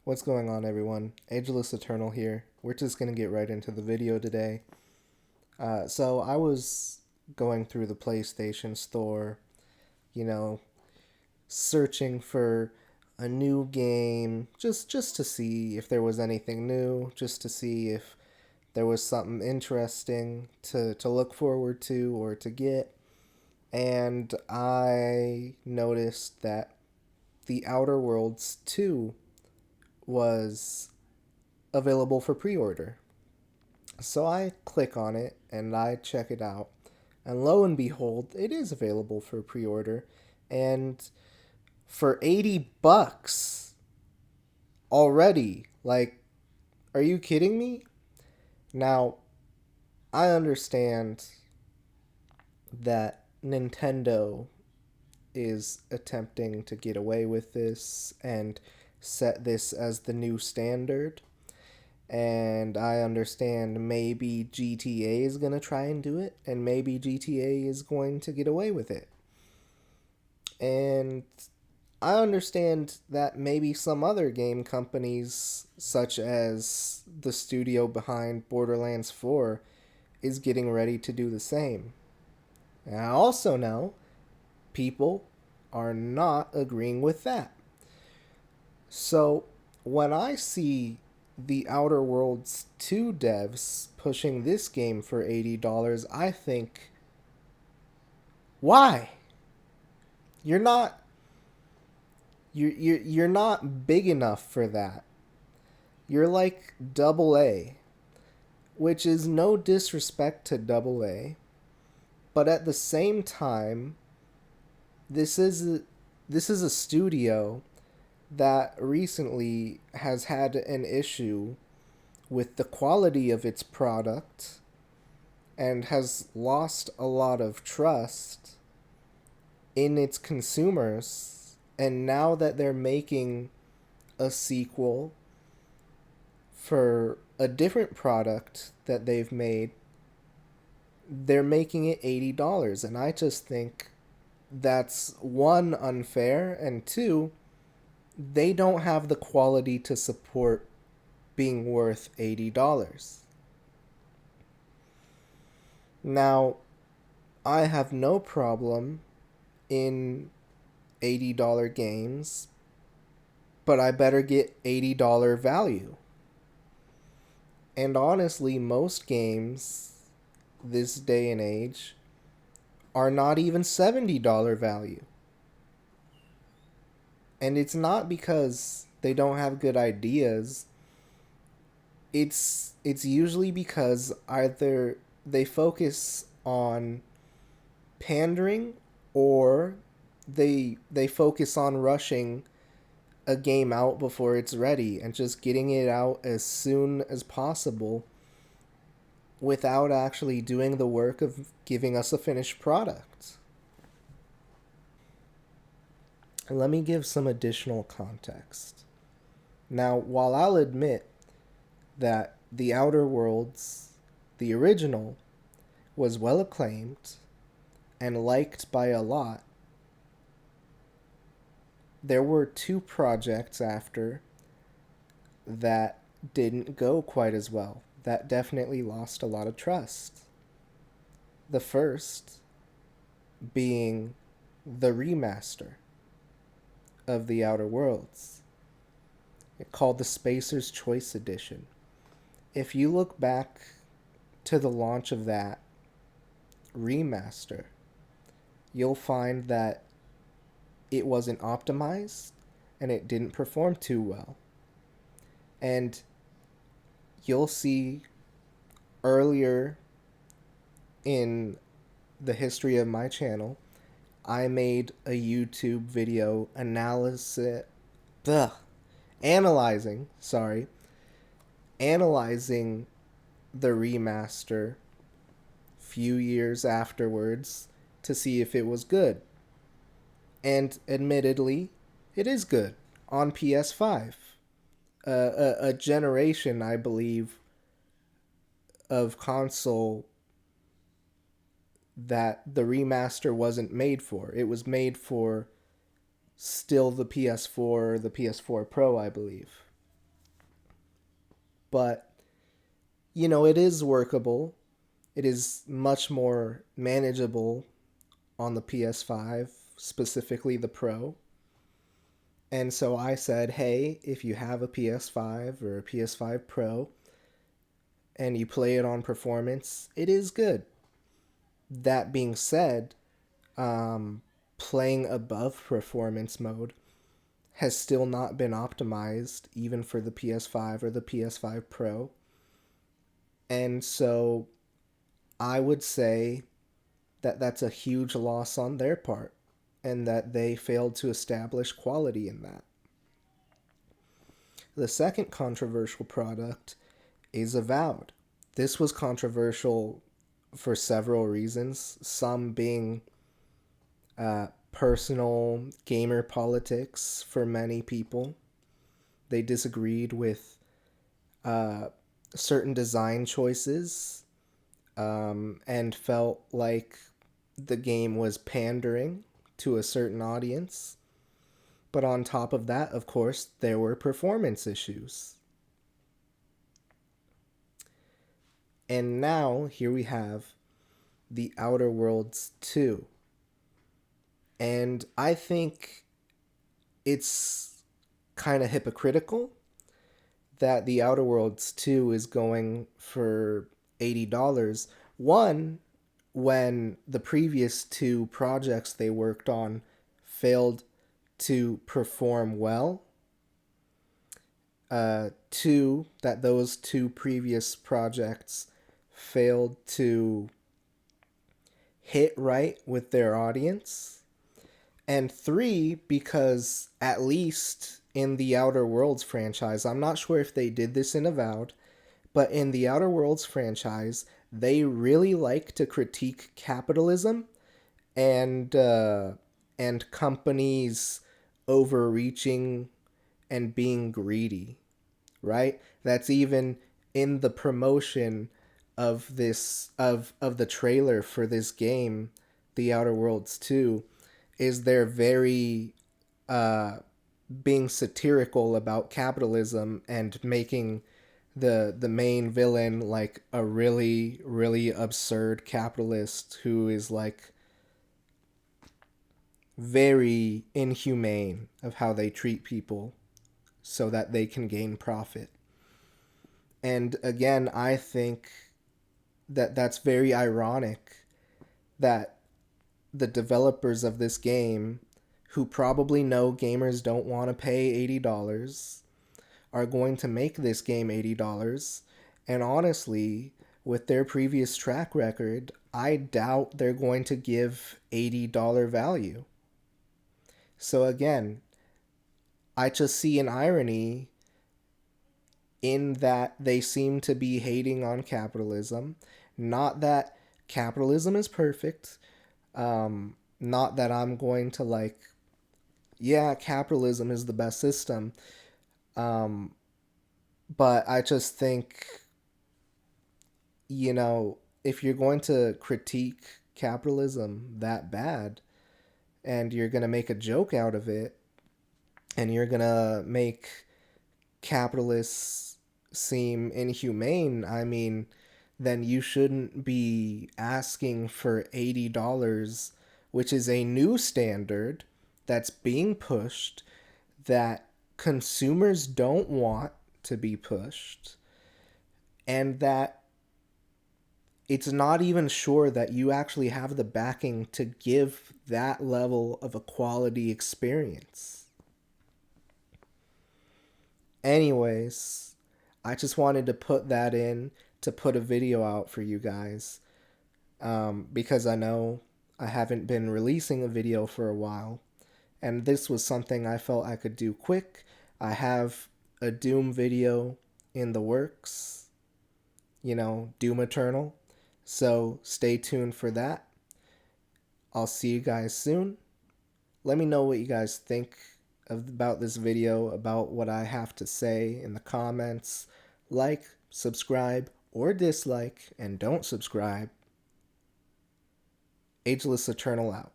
What's going on, everyone? Ageless Eternal here. We're just going to get right into the video today. So I was going through the PlayStation Store, you know, searching for a new game, just to see if there was anything new, just to see if there was something interesting to look forward to or to get. And I noticed that the Outerworlds 2 was available for pre-order. So I click on it and I check it out. And lo and behold, it is available for pre-order. And for 80 bucks already. Like, are you kidding me? Now, I understand that Nintendo is attempting to get away with this and set this as the new standard. And I understand maybe GTA is going to try and do it, and maybe GTA is going to get away with it. And I understand that maybe some other game companies, such as the studio behind Borderlands 4, is getting ready to do the same. And I also know people are not agreeing with that. So when I see the Outer Worlds 2 devs pushing this game for $80, I think, why? You're not you're not big enough for that. You're like double A, which is no disrespect to double A, but at the same time, this is a studio that recently has had an issue with the quality of its product and has lost a lot of trust in its consumers. And now that they're making a sequel for a different product that they've made, they're making it $80. And I just think that's one, unfair, and two, they don't have the quality to support being worth $80. Now, I have no problem in $80 games, but I better get $80 value. And honestly, most games this day and age are not even $70 value. And it's not because they don't have good ideas. It's usually because either they focus on pandering or they focus on rushing a game out before it's ready and just getting it out as soon as possible without actually doing the work of giving us a finished product. Let me give some additional context. Now, while I'll admit that The Outer Worlds, the original, was well acclaimed and liked by a lot, there were two projects after that didn't go quite as well. That definitely lost a lot of trust. The first being the remaster of The Outer Worlds, called the Spacer's Choice Edition. If you look back to the launch of that remaster, you'll find that it wasn't optimized and it didn't perform too well. And you'll see earlier in the history of my channel, I made a YouTube video analyzing the remaster few years afterwards to see if it was good. And admittedly, it is good on PS5. A generation, I believe, of console that the remaster wasn't made for. It was made for still the PS4 or the PS4 Pro, I believe. but it is workable. It is much more manageable on the PS5, specifically the Pro. And so I said, hey, if you have a PS5 or a PS5 Pro and you play it on performance, it is good. That being said, playing above performance mode has still not been optimized, even for the PS5 or the PS5 Pro. And so I would say that that's a huge loss on their part, and that they failed to establish quality in that. The second controversial product is Avowed. This was controversial for several reasons, some being personal gamer politics for many people. They disagreed with certain design choices and felt like the game was pandering to a certain audience. But on top of that, of course, there were performance issues. And now, here we have the Outer Worlds 2. And I think it's kind of hypocritical that the Outer Worlds 2 is going for $80. One, when the previous two projects they worked on failed to perform well. Two, that those two previous projects failed to hit right with their audience. And three, because at least in the Outer Worlds franchise, I'm not sure if they did this in Avowed, but in the Outer Worlds franchise, they really like to critique capitalism and companies overreaching and being greedy, right? That's even in the promotion of this of the trailer for this game, The Outer Worlds 2, is they're very being satirical about capitalism and making the main villain like a really, really absurd capitalist who is like very inhumane of how they treat people so that they can gain profit. And again, I think that that's very ironic that the developers of this game, who probably know gamers don't want to pay $80, are going to make this game $80. And honestly, with their previous track record, I doubt they're going to give $80 value. So again, I just see an irony in that they seem to be hating on capitalism. Not that capitalism is perfect. Not that I'm going to like, yeah, capitalism is the best system. But I just think, if you're going to critique capitalism that bad, and you're going to make a joke out of it, and you're going to make capitalists seem inhumane, I mean, then you shouldn't be asking for $80, which is a new standard that's being pushed that consumers don't want to be pushed, and that it's not even sure that you actually have the backing to give that level of a quality experience. Anyways, I just wanted to put that in to put a video out for you guys, because I know I haven't been releasing a video for a while, and this was something I felt I could do quick. I have a Doom video in the works, Doom Eternal. So stay tuned for that. I'll see you guys soon. Let me know what you guys think about this video, about what I have to say in the comments. Like, subscribe, or dislike, and don't subscribe. Ageless Eternal out.